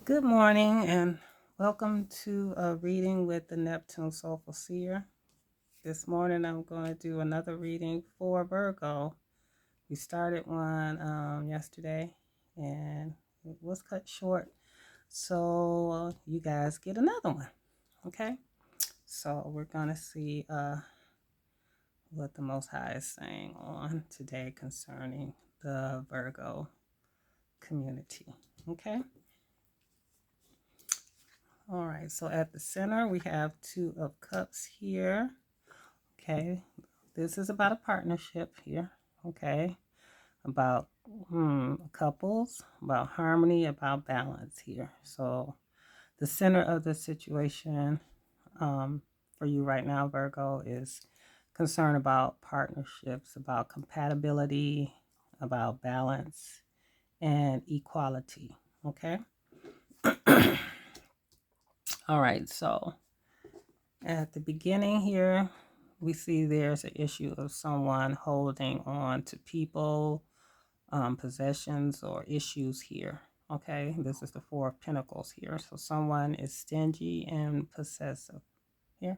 Good morning and welcome to a reading with the Neptune Soulful Seer. This morning I'm going to do another reading for Virgo. We started one yesterday and it was cut short, so you guys get another one. Okay, so we're going to see what the Most High is saying on today concerning the Virgo community. Okay. All right, so at the center we have Two of Cups here. Okay, this is about a partnership here. Okay, about couples, about harmony, about balance here. So the center of the situation for you right now, Virgo, is concern about partnerships, about compatibility, about balance, and equality. Okay. All right, so at the beginning here, we see there's an issue of someone holding on to people, possessions, or issues here. Okay, this is the Four of Pentacles here. So someone is stingy and possessive here.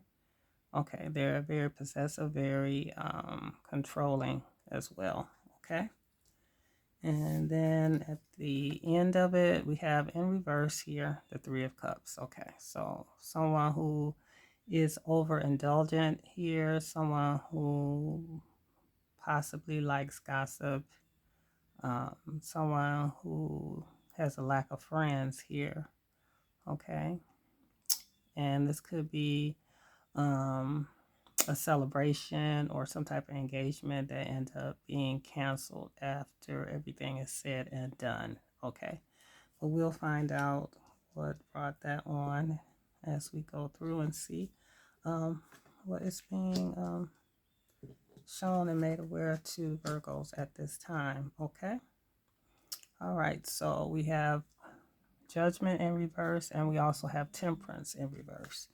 Okay, they're very possessive, very controlling as well. Okay, and then at the end of it, we have in reverse here the Three of Cups. Okay, so someone who is overindulgent here, someone who possibly likes gossip, someone who has a lack of friends here. Okay, and this could be um, a celebration or some type of engagement that ends up being canceled after everything is said and done. Okay, but we'll find out what brought that on as we go through and see um, what is being shown and made aware to Virgos at this time. Okay. All right. So we have Judgment in reverse, and we also have Temperance in reverse.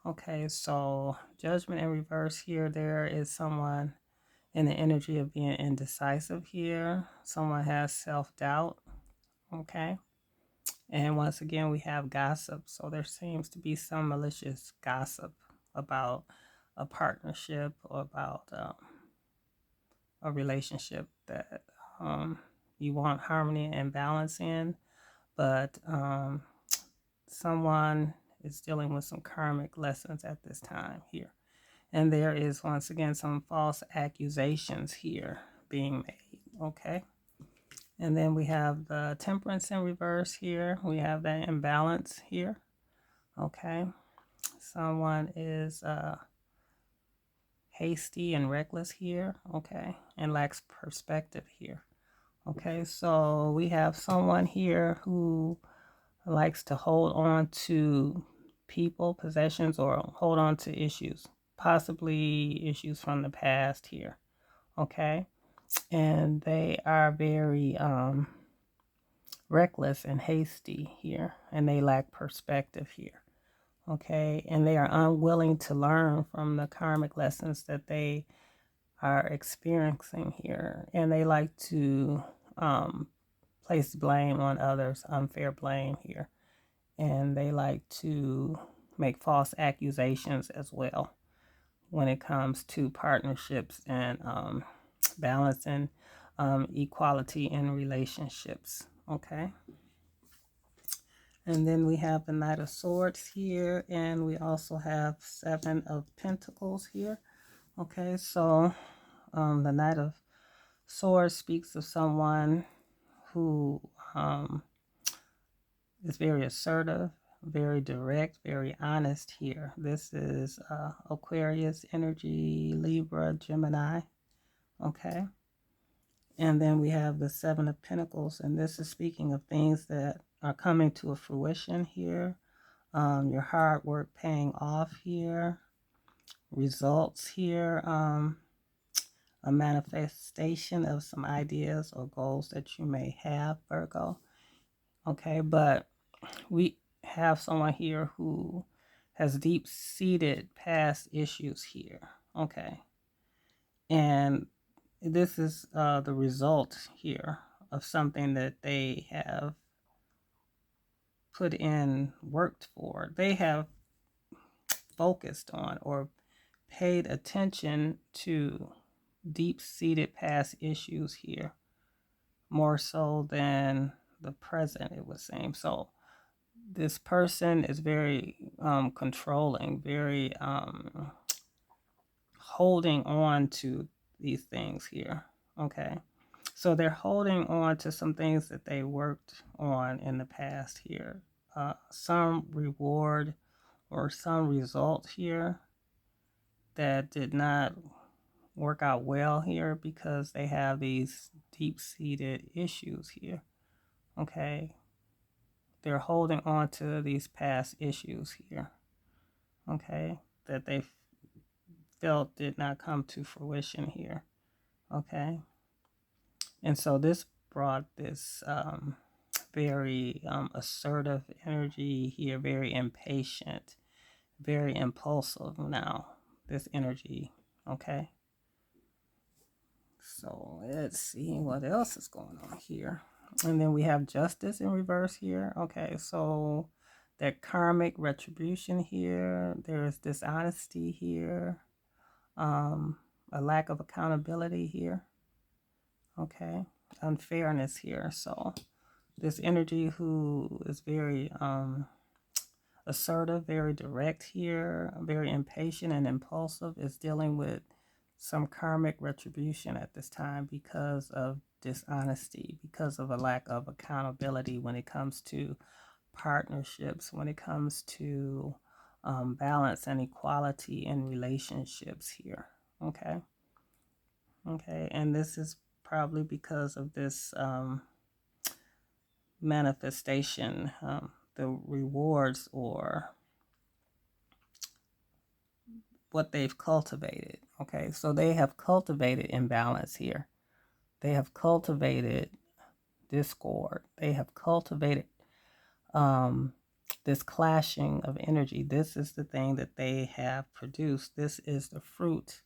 Okay. So Judgment in reverse here, there is someone in the energy of being indecisive here. Someone has self doubt. Okay. And once again, we have gossip. So there seems to be some malicious gossip about a partnership or about a relationship that you want harmony and balance in, but someone is dealing with some karmic lessons at this time here. And there is once again some false accusations here being made. Okay. And then we have the temperance in reverse here. We have that imbalance here. Okay. Someone is hasty and reckless here. Okay. And lacks perspective here. Okay, so we have someone here who likes to hold on to people, possessions, or hold on to issues, possibly issues from the past here. Okay, and they are very reckless and hasty here, and they lack perspective here. Okay, and they are unwilling to learn from the karmic lessons that they are experiencing here, and they like to place blame on others, unfair blame here. And they like to make false accusations as well when it comes to partnerships and balancing equality in relationships. Okay. And then we have the Knight of Swords here, and we also have Seven of Pentacles here. Okay, so the Knight of Swords speaks of someone who is very assertive, very direct, very honest here. This is Aquarius energy, Libra, Gemini. Okay. And then we have the Seven of Pentacles, and this is speaking of things that are coming to a fruition here. Your hard work paying off here, results here, a manifestation of some ideas or goals that you may have, Virgo. Okay, but we have someone here who has deep seated past issues here. Okay. And this is the result here of something that they have put in, worked for. They have focused on or paid attention to deep-seated past issues here, more so than the present, it would seem. So this person is very controlling, very holding on to these things here. Okay. So they're holding on to some things that they worked on in the past here. Some reward or some result here that did not work out well here because they have these deep-seated issues here. Okay. They're holding on to these past issues here. Okay. That they felt did not come to fruition here. Okay. And so this brought this very assertive energy here, very impatient, very impulsive now, this energy. Okay. So let's see what else is going on here. And then we have justice in reverse here. Okay, so that karmic retribution here. There's dishonesty here. A lack of accountability here. Okay, unfairness here. So this energy who is very assertive, very direct here, very impatient and impulsive is dealing with some karmic retribution at this time because of dishonesty, because of a lack of accountability when it comes to partnerships, when it comes to balance and equality in relationships here. Okay. Okay. And this is probably because of this manifestation, the rewards or what they've cultivated. Okay, so they have cultivated imbalance here. They have cultivated discord. They have cultivated this clashing of energy. This is the thing that they have produced. This is the fruit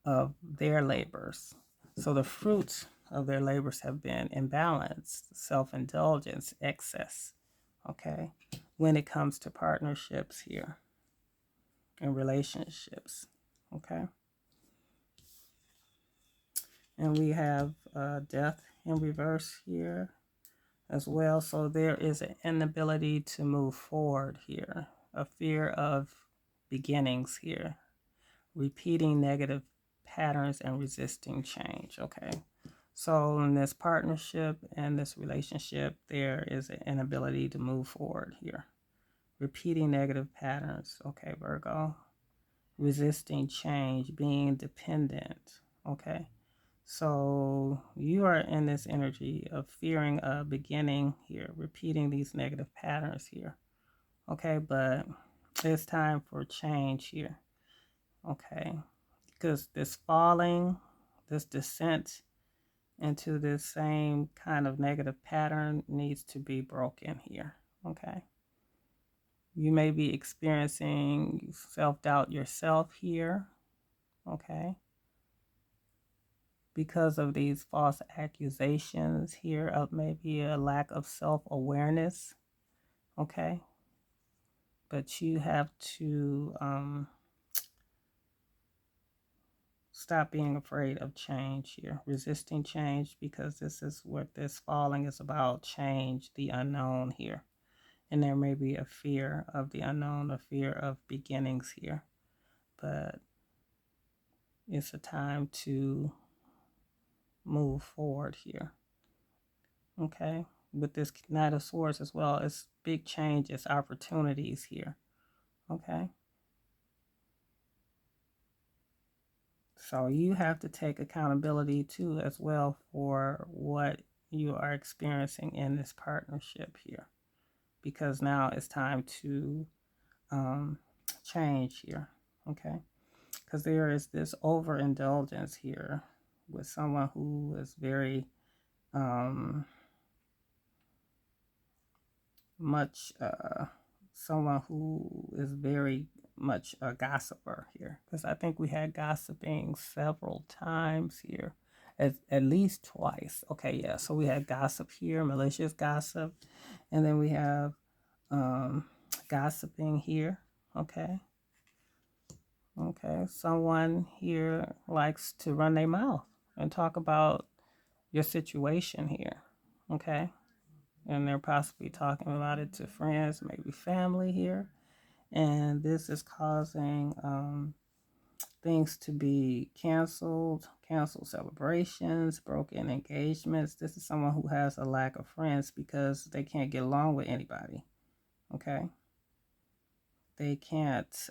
of their labors. So the fruits of their labors have been imbalance, self-indulgence, excess. Okay, when it comes to partnerships here and relationships. Okay. And we have death in reverse here as well. So there is an inability to move forward here, a fear of beginnings here, repeating negative patterns and resisting change. Okay. So in this partnership and this relationship, there is an inability to move forward here, repeating negative patterns. Okay, Virgo. Resisting change, being dependent. Okay. So you are in this energy of fearing a beginning here, repeating these negative patterns here. Okay, but it's time for change here. Okay, because this falling, this descent into this same kind of negative pattern needs to be broken here. Okay. You may be experiencing self-doubt yourself here. Okay. Because of these false accusations here of maybe a lack of self-awareness. Okay. But you have to stop being afraid of change here, resisting change, because this is what this falling is about, change, the unknown here. And there may be a fear of the unknown, a fear of beginnings here. But it's a time to move forward here. Okay. With this Knight of Swords as well, it's big change, it's opportunities here. Okay. So you have to take accountability too as well for what you are experiencing in this partnership here, because now it's time to change here. Okay. Because there is this overindulgence here with someone who is very much someone who is very much a gossiper here, because I think we had gossiping several times here, at least twice. Okay, yeah, so we had gossip here, malicious gossip, and then we have um, gossiping here. Okay. Okay. Someone here likes to run their mouth and talk about your situation here. Okay. And they're possibly talking about it to friends, maybe family here. And this is causing things to be canceled celebrations, broken engagements. This is someone who has a lack of friends because they can't get along with anybody. Okay. They can't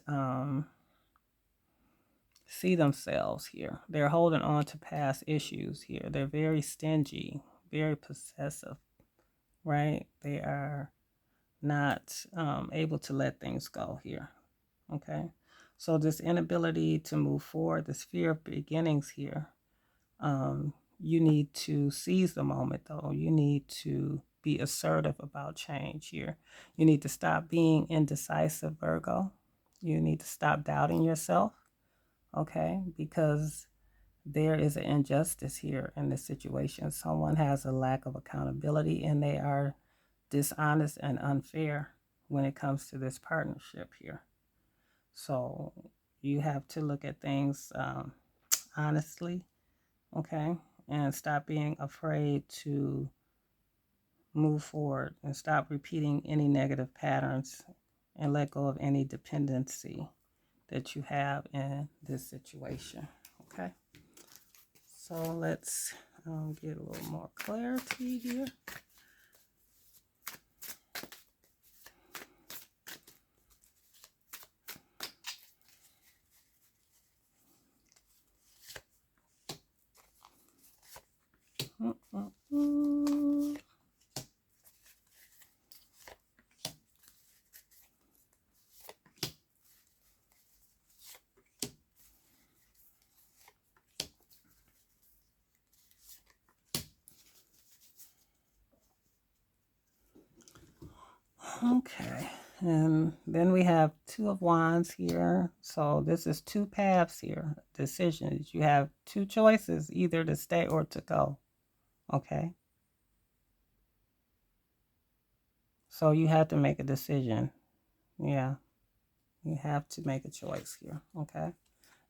see themselves here. They're holding on to past issues here. They're very stingy, very possessive, right? They are not able to let things go here. Okay. So, this inability to move forward, this fear of beginnings here, you need to seize the moment though. You need to be assertive about change here. You need to stop being indecisive, Virgo. You need to stop doubting yourself, okay? Because there is an injustice here in this situation. Someone has a lack of accountability and they are dishonest and unfair when it comes to this partnership here. So you have to look at things honestly, okay? And stop being afraid to move forward and stop repeating any negative patterns and let go of any dependency that you have in this situation, okay? So let's get a little more clarity here. Mm-mm-mm. Okay, and then we have Two of Wands here. So this is two paths here, decisions. You have two choices, either to stay or to go. Okay, so you have to make a decision. Yeah, you have to make a choice here. Okay,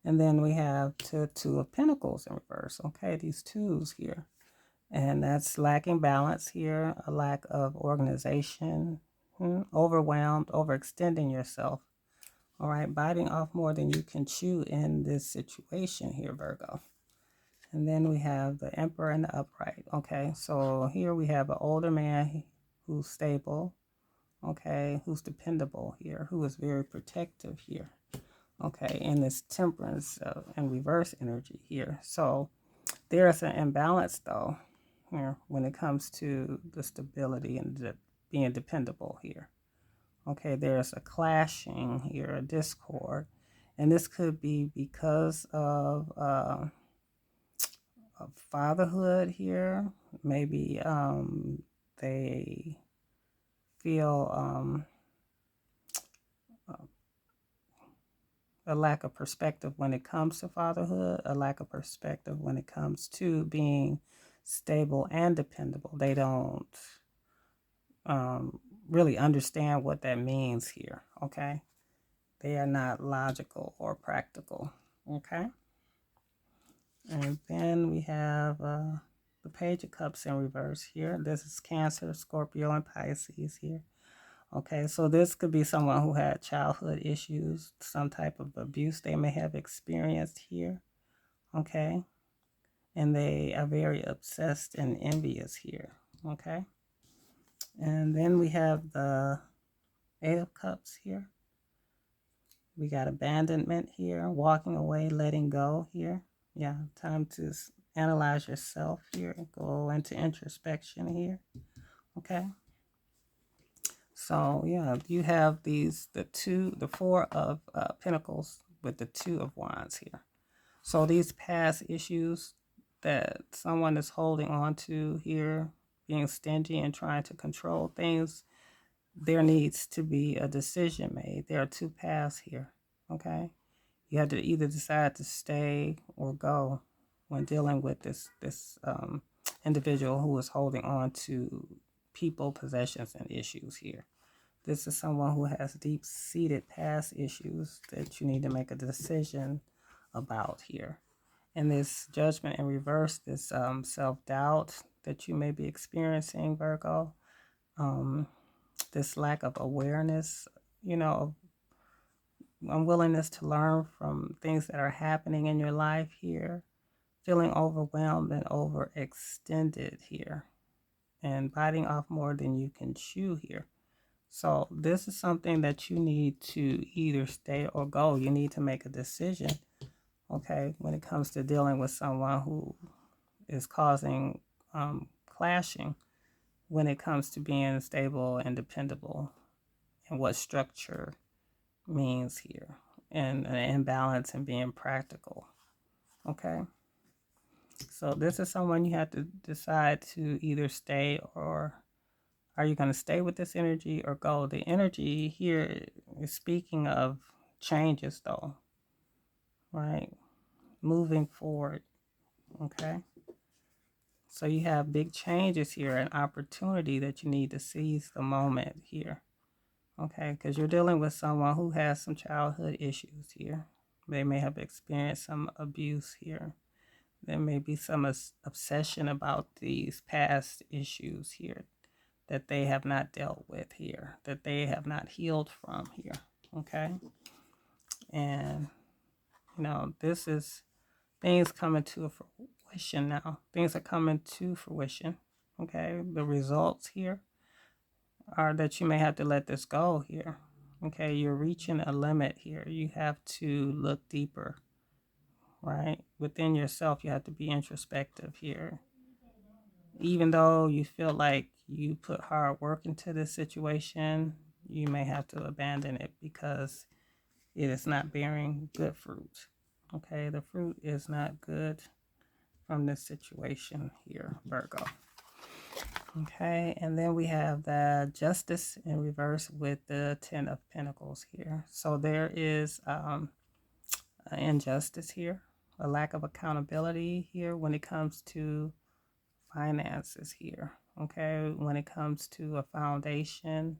and then we have Two of Pentacles in reverse. Okay, these twos here. And that's lacking balance here, a lack of organization, overwhelmed, overextending yourself. All right, biting off more than you can chew in this situation here, Virgo. And then we have the Emperor and the Upright. Okay, so here we have an older man who's stable, okay, who's dependable here, who is very protective here. Okay, and this Temperance and reverse energy here. So there's an imbalance though here when it comes to the stability and being dependable here. Okay, there's a clashing here, a discord, and this could be because of fatherhood here. Maybe they feel a lack of perspective when it comes to fatherhood, a lack of perspective when it comes to being stable and dependable. They don't really understand what that means here, okay? They are not logical or practical, okay? And then we have the Page of Cups in reverse here. This is Cancer, Scorpio, and Pisces here. Okay, so this could be someone who had childhood issues, some type of abuse they may have experienced here, okay? And they are very obsessed and envious here, okay? And then we have the Eight of Cups here. We got abandonment here, walking away, letting go here. Yeah, time to analyze yourself here, go into introspection here, okay? So yeah, you have the Four of Pentacles with the Two of Wands here. So these past issues that someone is holding on to here, being stingy and trying to control things, there needs to be a decision made. There are two paths here, okay? You have to either decide to stay or go when dealing with this individual who is holding on to people, possessions, and issues here. This is someone who has deep-seated past issues that you need to make a decision about here. And this judgment in reverse, this self-doubt that you may be experiencing, Virgo, um, this lack of awareness, you know, unwillingness to learn from things that are happening in your life here, feeling overwhelmed and overextended here, and biting off more than you can chew here. So this is something that you need to either stay or go. You need to make a decision, okay, when it comes to dealing with someone who is causing clashing when it comes to being stable and dependable and what structure means here, and an imbalance and being practical, okay? So this is someone you have to decide to either stay, or are you going to stay with this energy or go? The energy here is speaking of changes, though, right? Moving forward, okay? So you have big changes here, an opportunity that you need to seize the moment here, okay? Because you're dealing with someone who has some childhood issues here. They may have experienced some abuse here. There may be some obsession about these past issues here that they have not dealt with here, that they have not healed from here, okay? And, you know, this is things coming to fruition now. Things are coming to fruition, okay? The results here are that you may have to let this go here, okay? You're reaching a limit here. You have to look deeper, right? Within yourself, you have to be introspective here. Even though you feel like you put hard work into this situation, you may have to abandon it because it is not bearing good fruit. Okay, the fruit is not good from this situation here, Virgo. Okay, and then we have the Justice in reverse with the Ten of Pentacles here. So there is an injustice here, a lack of accountability here when it comes to finances here, okay, when it comes to a foundation,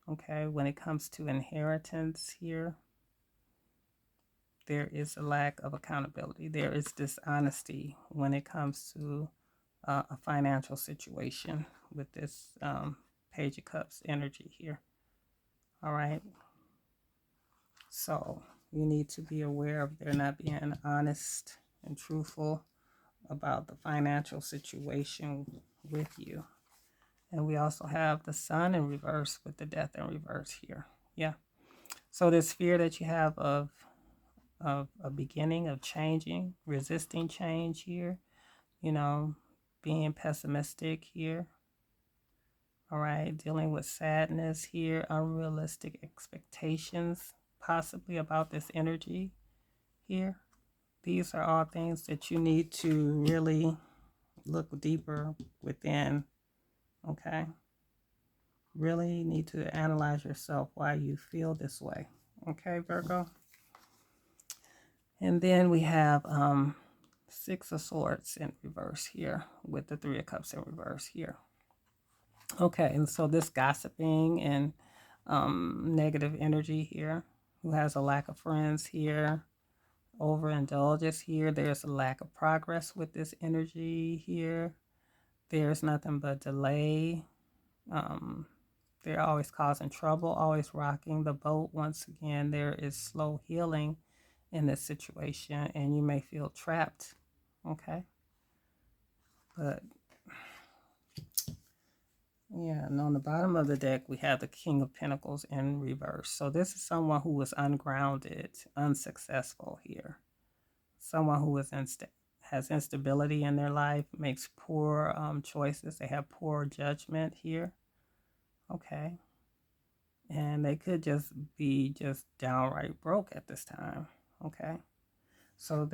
okay, when it comes to inheritance here, there is a lack of accountability. There is dishonesty when it comes to a financial situation with this Page of Cups energy here. All right. So you need to be aware of there not being honest and truthful about the financial situation with you. And we also have the Sun in reverse with the Death in reverse here. Yeah. So this fear that you have of a beginning of changing, resisting change here, you know, being pessimistic here. All right. Dealing with sadness here, unrealistic expectations possibly about this energy here. These are all things that you need to really look deeper within. Okay. Really need to analyze yourself why you feel this way. Okay, Virgo. And then we have Six of Swords in reverse here with the Three of Cups in reverse here. Okay, and so this gossiping and negative energy here, who has a lack of friends here, overindulgence here. There's a lack of progress with this energy here. There's nothing but delay. They're always causing trouble, always rocking the boat. Once again, there is slow healing in this situation, and you may feel trapped. Okay. But yeah, and on the bottom of the deck, we have the King of Pentacles in reverse. So this is someone who is ungrounded, unsuccessful here. Someone who is has instability in their life, makes poor choices. They have poor judgment here. Okay. And they could just be just downright broke at this time. Okay. So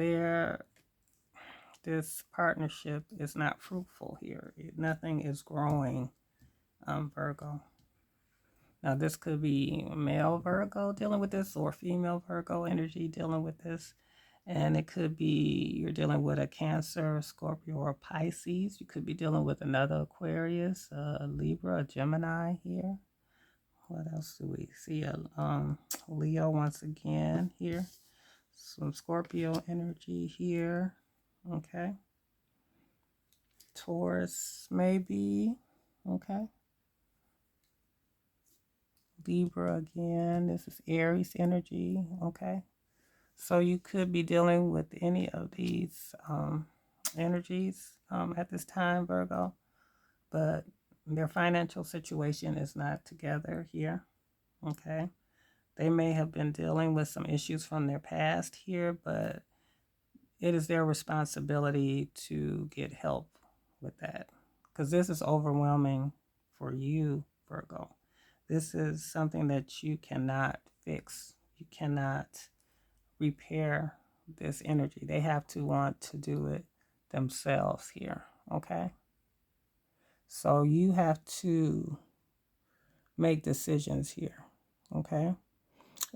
this partnership is not fruitful here. Nothing is growing, Virgo. Now, this could be male Virgo dealing with this or female Virgo energy dealing with this. And it could be you're dealing with a Cancer, Scorpio, or Pisces. You could be dealing with another Aquarius, a Libra, a Gemini here, What else do we see? Leo once again here. Some Scorpio energy here. Okay. Taurus maybe. Okay. Libra again. This is Aries energy. Okay. So you could be dealing with any of these energies at this time, Virgo, but their financial situation is not together here. Okay. They may have been dealing with some issues from their past here, but it is their responsibility to get help with that, because this is overwhelming for you, Virgo. This is something that you cannot fix. You cannot repair this energy. They have to want to do it themselves here, okay? So you have to make decisions here, okay?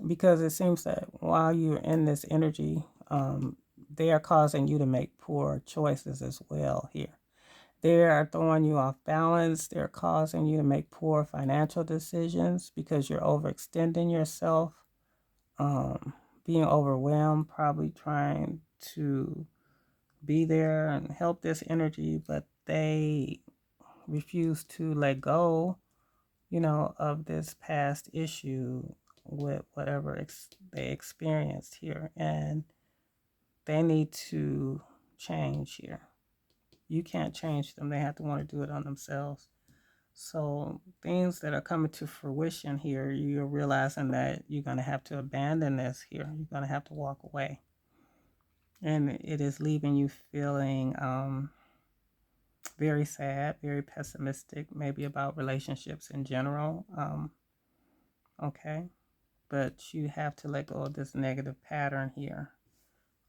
Because it seems that while you're in this energy, they are causing you to make poor choices as well here. They are throwing you off balance. They're causing you to make poor financial decisions because you're overextending yourself, being overwhelmed, probably trying to be there and help this energy, but they refuse to let go, of this past issue with whatever they experienced here. And they need to change here. You can't change them. They have to want to do it on themselves. So things that are coming to fruition here, you're realizing that you're going to have to abandon this here. You're going to have to walk away. And it is leaving you feeling very sad, very pessimistic, maybe about relationships in general. Okay. But you have to let go of this negative pattern here.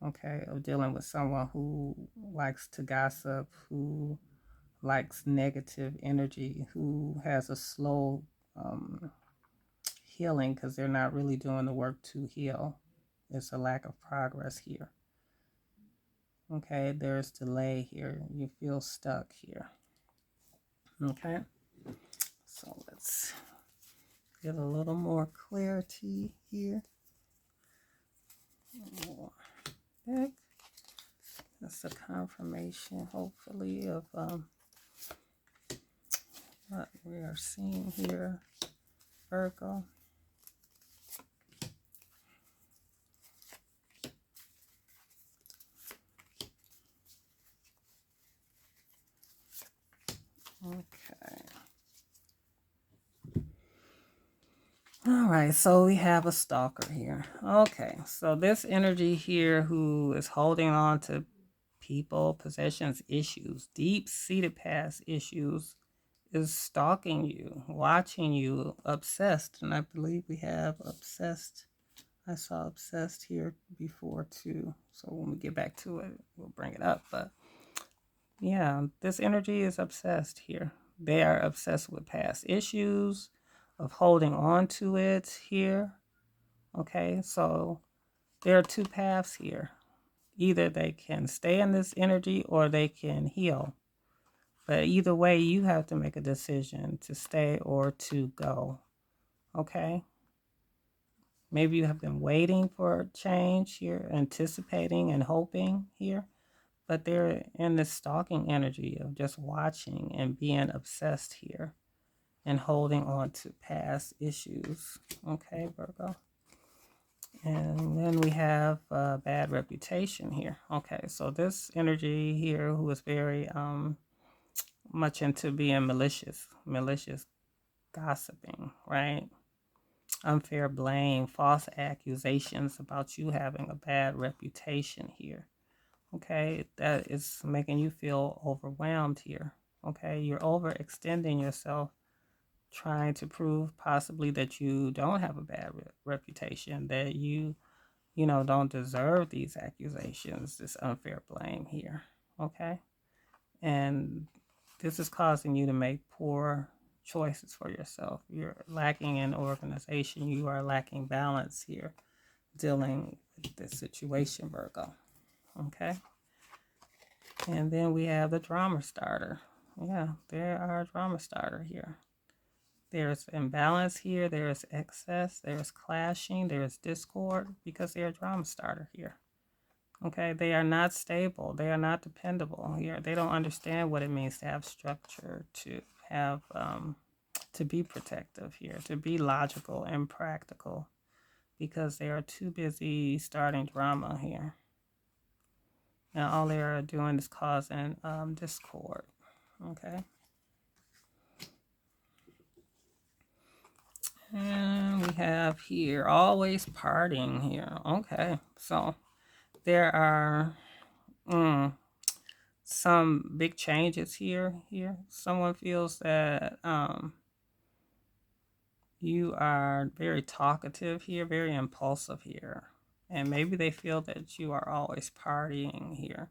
Okay. Of dealing with someone who likes to gossip, who likes negative energy, who has a slow healing because they're not really doing the work to heal. It's a lack of progress here. Okay, there's delay here. You feel stuck here. Okay, so let's get a little more clarity here. More deck. That's a confirmation, hopefully, of what we are seeing here, Virgo. Okay. All right, so we have a stalker here. Okay, so this energy here who is holding on to people, possessions, issues, deep-seated past issues, is stalking you, watching you, obsessed. And I believe we have obsessed. I saw obsessed here before too. So when we get back to it, we'll bring it up. But yeah, this energy is obsessed here. They are obsessed with past issues, of holding on to it here. Okay, so there are two paths here. Either they can stay in this energy or they can heal. But either way, you have to make a decision to stay or to go. Okay? Maybe you have been waiting for change here, anticipating and hoping here. But they're in this stalking energy of just watching and being obsessed here and holding on to past issues. Okay, Virgo. And then we have a bad reputation here. Okay, so this energy here who is very much into being malicious gossiping, right? Unfair blame, false accusations about you having a bad reputation here. Okay, that is making you feel overwhelmed here. Okay, you're overextending yourself, trying to prove possibly that you don't have a bad reputation, that you don't deserve these accusations, this unfair blame here. Okay, and this is causing you to make poor choices for yourself. You're lacking in organization. You are lacking balance here, dealing with this situation, Virgo. Okay. And then we have the drama starter. Yeah, there are a drama starter here. There's imbalance here. There's excess. There's clashing. There's discord because they're a drama starter here. Okay, they are not stable. They are not dependable here. They don't understand what it means to have structure, to have, to be protective here, to be logical and practical, because they are too busy starting drama here. Now all they are doing is causing discord. Okay. And we have here always partying here. Okay, so there are some big changes here. Someone feels that you are very talkative here, very impulsive here, and maybe they feel that you are always partying here.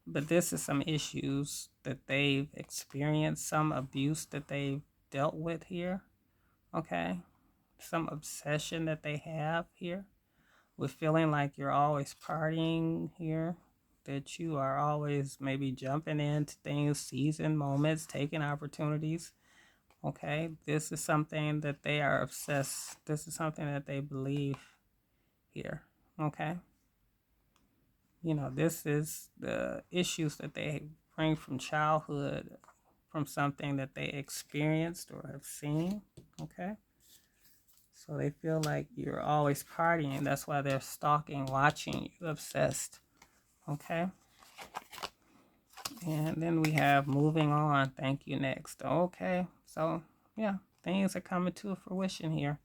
But this is some issues that they've experienced, some abuse that they've dealt with here. Okay, some obsession that they have here with feeling like you're always partying here, that you are always maybe jumping into things, seizing moments, taking opportunities. Okay, this is something that they are obsessed. This is something that they believe here. Okay, this is the issues that they bring from childhood, from something that they experienced or have seen. Okay, so they feel like you're always partying. That's why they're stalking, watching you, obsessed. Okay. And then we have moving on. Thank you, next. Okay. So, yeah, things are coming to fruition here.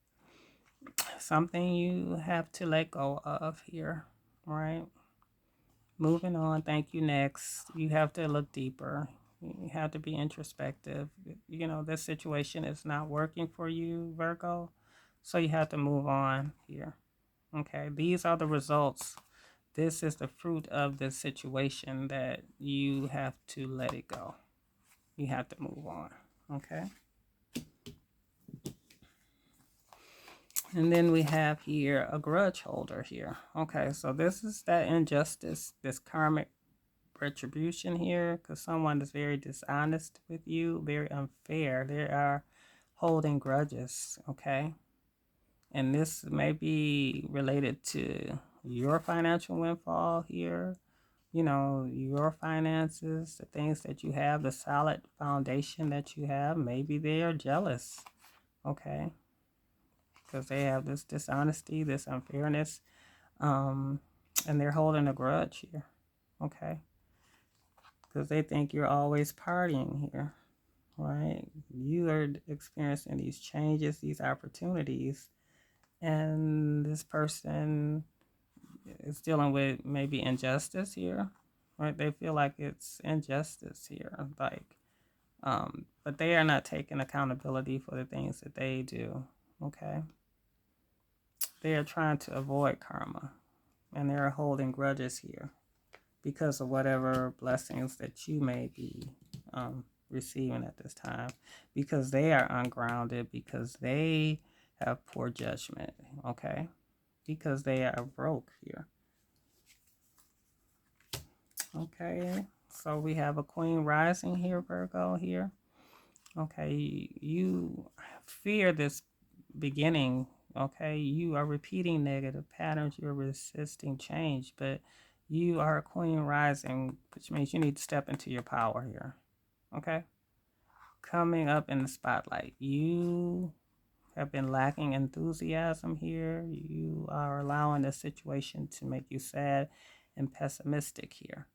Something you have to let go of here, right? Moving on. Thank you, next. You have to look deeper. You have to be introspective. This situation is not working for you, Virgo. So you have to move on here. Okay. These are the results. This is the fruit of this situation that you have to let it go. You have to move on. Okay. And then we have here a grudge holder here. Okay, so this is that injustice, this karmic retribution here, because someone is very dishonest with you, very unfair. They are holding grudges. Okay. And this may be related to your financial windfall here, your finances, the things that you have, the solid foundation that you have. Maybe they are jealous, okay, because they have this dishonesty, this unfairness, and they're holding a grudge here, okay, because they think you're always partying here, right? You are experiencing these changes, these opportunities, and this person is dealing with maybe injustice here, right? They feel like it's injustice here, but they are not taking accountability for the things that they do. Okay, they are trying to avoid karma, and they are holding grudges here because of whatever blessings that you may be receiving at this time, because they are ungrounded, because they have poor judgment. Okay, because they are broke here. Okay, so we have a Queen rising here, Virgo here. Okay, you fear this beginning. Okay, you are repeating negative patterns, you're resisting change, but you are a Queen rising, which means you need to step into your power here. Okay, coming up in the spotlight. You have been lacking enthusiasm here. You are allowing the situation to make you sad and pessimistic here.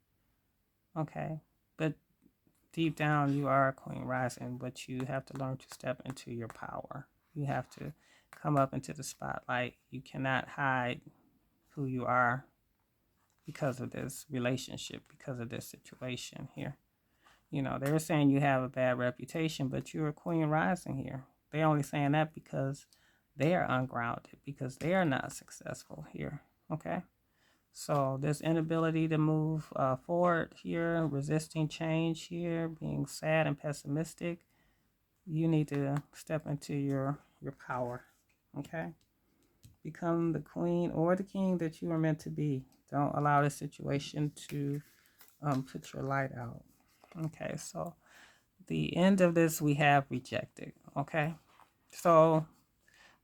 Okay, but deep down you are a Queen rising, but you have to learn to step into your power. You have to come up into the spotlight. You cannot hide who you are because of this relationship, because of this situation here. They're saying you have a bad reputation, but you're a Queen rising here. They're only saying that because they are ungrounded, because they are not successful here. Okay. So this inability to move forward here, resisting change here, being sad and pessimistic, you need to step into your power, okay? Become the queen or the king that you are meant to be. Don't allow this situation to put your light out. Okay, so the end of this, we have rejected, okay? So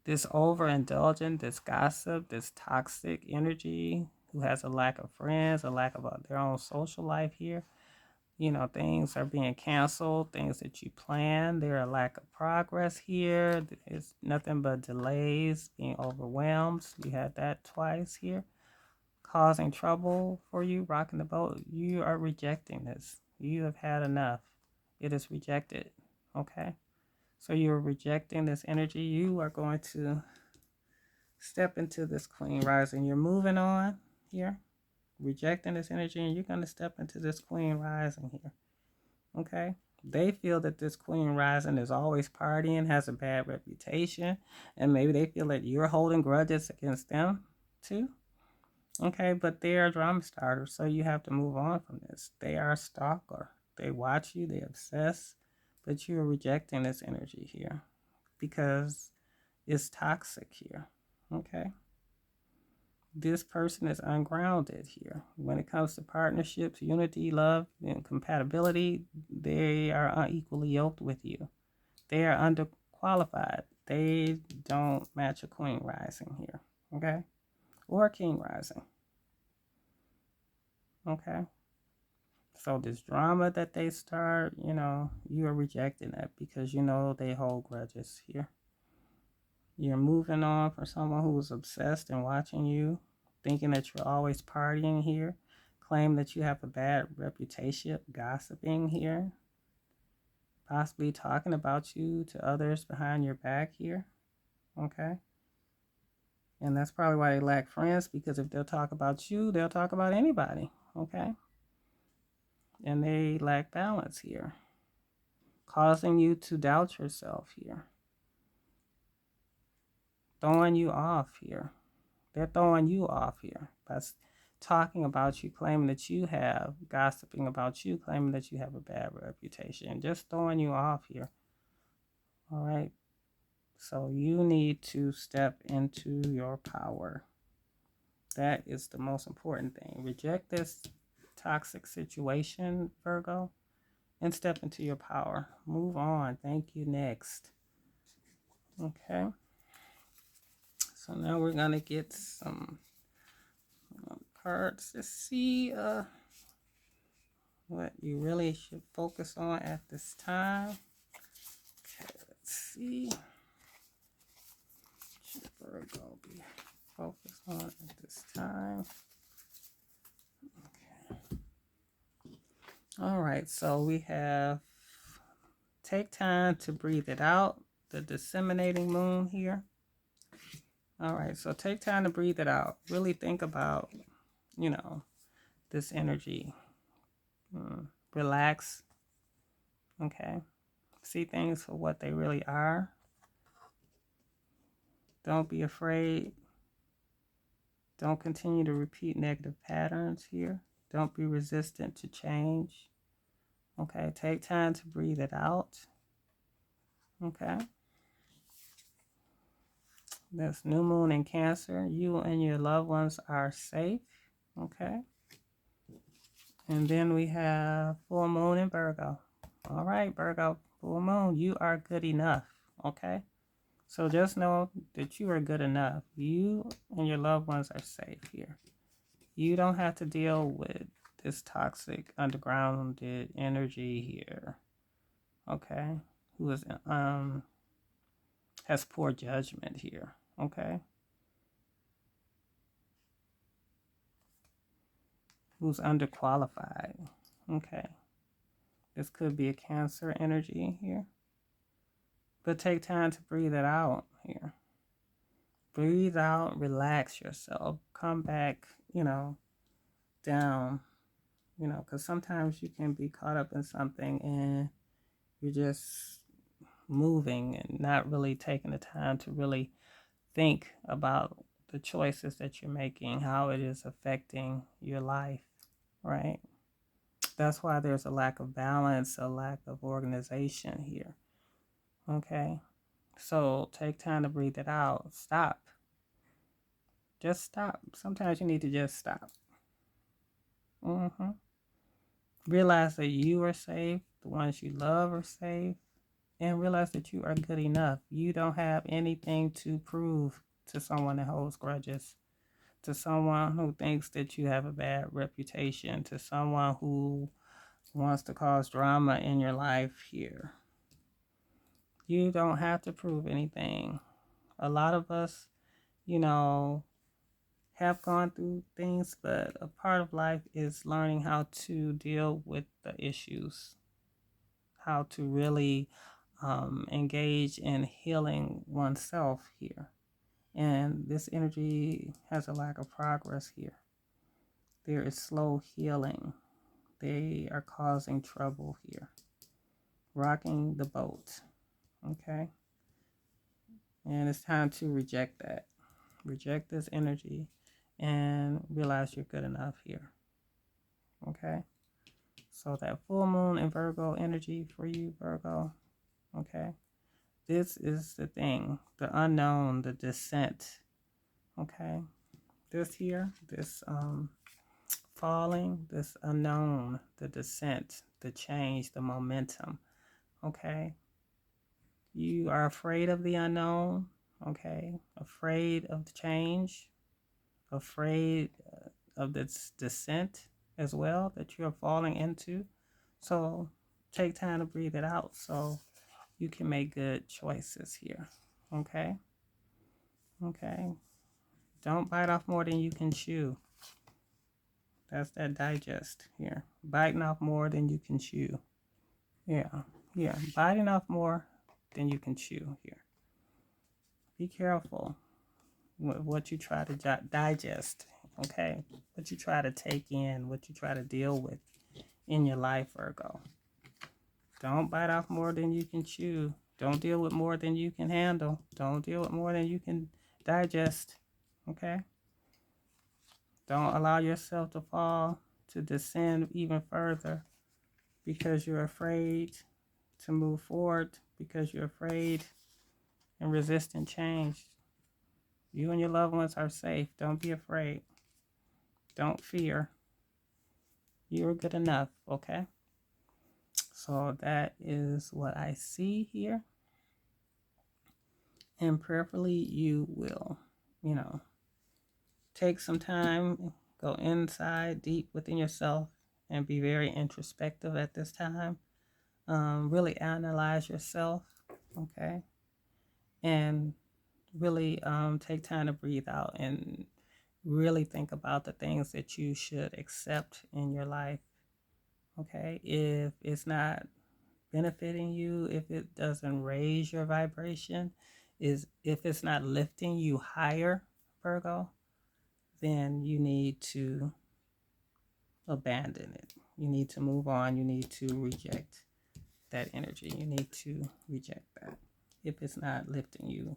this overindulgent, this gossip, this toxic energy, who has a lack of friends, a lack of their own social life here. Things are being canceled, things that you plan. There are a lack of progress here. It's nothing but delays, being overwhelmed. You had that twice here. Causing trouble for you, rocking the boat. You are rejecting this. You have had enough. It is rejected. Okay? So you're rejecting this energy. You are going to step into this Queen Rising. You're moving on here, rejecting this energy, and you're going to step into this Queen Rising here. Okay? They feel that this Queen Rising is always partying, has a bad reputation, and maybe they feel that you're holding grudges against them too. Okay, but they are drama starters, so you have to move on from this. They are a stalker. They watch you, they obsess, but you're rejecting this energy here because it's toxic here. Okay? This person is ungrounded here. When it comes to partnerships, unity, love, and compatibility, they are unequally yoked with you. They are underqualified. They don't match a Queen Rising here. Okay? Or a King Rising. Okay? So this drama that they start, you are rejecting that because they hold grudges here. You're moving on from someone who's obsessed and watching you, thinking that you're always partying here, claim that you have a bad reputation, gossiping here, possibly talking about you to others behind your back here. Okay? And that's probably why they lack friends, because if they'll talk about you, they'll talk about anybody. Okay? And they lack balance here, causing you to doubt yourself here, throwing you off here. They're throwing you off here by talking about you, claiming that you have, gossiping about you, claiming that you have a bad reputation, just throwing you off here. All right. So you need to step into your power. That is the most important thing. Reject this toxic situation, Virgo, and step into your power. Move on. Thank you. Next. Okay. So now we're going to get some cards to see what you really should focus on at this time. Okay, let's see. Should Virgo be focused on at this time? Okay. All right, so we have take time to breathe it out, the disseminating moon here. All right, so take time to breathe it out. Really think about, this energy. Relax. Okay. See things for what they really are. Don't be afraid. Don't continue to repeat negative patterns here. Don't be resistant to change. Okay, take time to breathe it out. Okay. This new moon in Cancer. You and your loved ones are safe. Okay. And then we have full moon in Virgo. All right, Virgo, full moon. You are good enough. Okay. So just know that you are good enough. You and your loved ones are safe here. You don't have to deal with this toxic, undergrounded energy here. Okay? Who is has poor judgment here. Okay? Who's underqualified. Okay. This could be a Cancer energy here. But take time to breathe it out here. Breathe out, relax yourself. Come back, down. Because sometimes you can be caught up in something and you're just moving and not really taking the time to really think about the choices that you're making, how it is affecting your life, right? That's why there's a lack of balance, a lack of organization here. Okay? So take time to breathe it out. Stop. Just stop. Sometimes you need to just stop. Realize that you are safe, the ones you love are safe, and realize that you are good enough. You don't have anything to prove to someone that holds grudges, to someone who thinks that you have a bad reputation, to someone who wants to cause drama in your life here. You don't have to prove anything. A lot of us, you know, have gone through things, but a part of life is learning how to deal with the issues, how to really engage in healing oneself here. And this energy has a lack of progress here. There is slow healing. They are causing trouble here, rocking the boat. Okay. And it's time to reject that. Reject this energy and realize you're good enough here. Okay. So that full moon in Virgo energy for you, Virgo. Okay. This is the thing, the unknown, the descent. Okay. This here, this falling, this unknown, the descent, the change, the momentum. Okay. You are afraid of the unknown. Okay. Afraid of the change, afraid of this descent as well that you're falling into. So take time to breathe it out so you can make good choices here. Okay? Okay. Don't bite off more than you can chew. That's that digest here. Biting off more than you can chew. Yeah. Yeah. Biting off more than you can chew here. Be careful with what you try to digest. Okay? What you try to take in, what you try to deal with in your life, Virgo. Don't bite off more than you can chew. Don't deal with more than you can handle. Don't deal with more than you can digest. Okay? Don't allow yourself to fall, to descend even further because you're afraid to move forward, because you're afraid and resisting change. You and your loved ones are safe. Don't be afraid. Don't fear. You're good enough, okay? So that is what I see here. And prayerfully, you will, take some time, go inside deep within yourself, and be very introspective at this time. Really analyze yourself, okay? And really take time to breathe out and really think about the things that you should accept in your life, okay? If it's not benefiting you, if it doesn't raise your vibration, if it's not lifting you higher, Virgo, then you need to abandon it. You need to move on. You need to reject that energy. You need to reject that if it's not lifting you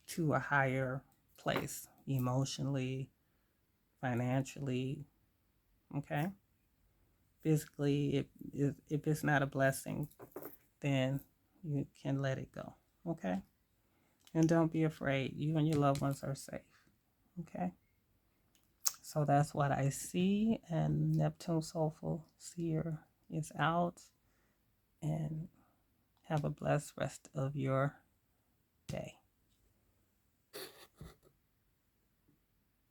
to a higher place emotionally, financially, okay? Physically, if it's not a blessing, then you can let it go, okay? And don't be afraid. You and your loved ones are safe, okay? So that's what I see. And Neptune Soulful Seer is out. And have a blessed rest of your day.